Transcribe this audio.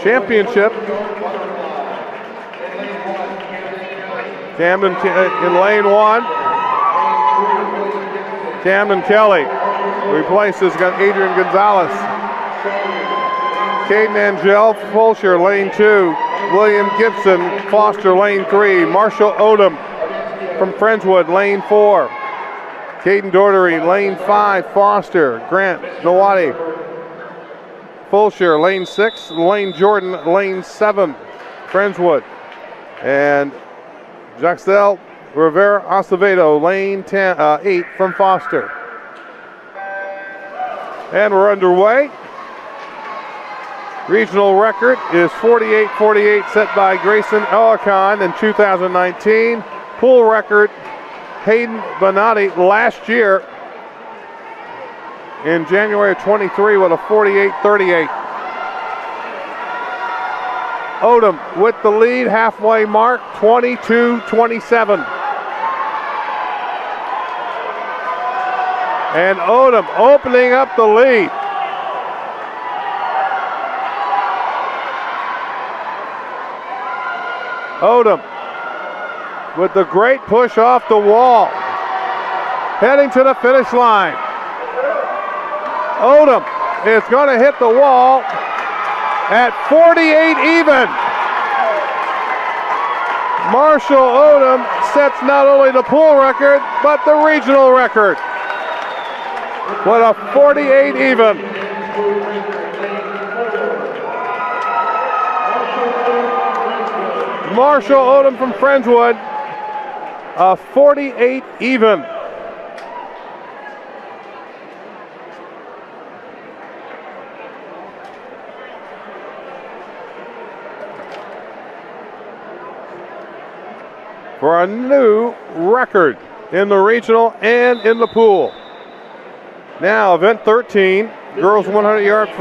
championship. Camden in lane 1. Camden Kelly replaces Adrian Gonzalez. Caden Angel Fulcher, lane 2. William Gibson Foster, lane 3. Marshall Odom from Friendswood, lane 4. Caden Dordery, lane 5. Foster. Grant Nawadi. Fulcher, lane 6. Lane Jordan, lane 7. Friendswood. And Jaxel Rivera Acevedo, lane 8 from Foster. And we're underway. Regional record is 48-48, set by Grayson Ellicon in 2019. Pool record, Hayden Bonatti last year in January of 23 with a 48-38. Odom with the lead, halfway mark, 22-27. And Odom opening up the lead. Odom with the great push off the wall, heading to the finish line. Odom is going to hit the wall at 48 even. Marshall Odom sets not only the pool record, but the regional record with a 48 even. Marshall Odom from Friendswood, a 48 even. For a new record in the regional and in the pool. Now event 13, girls 100-yard free.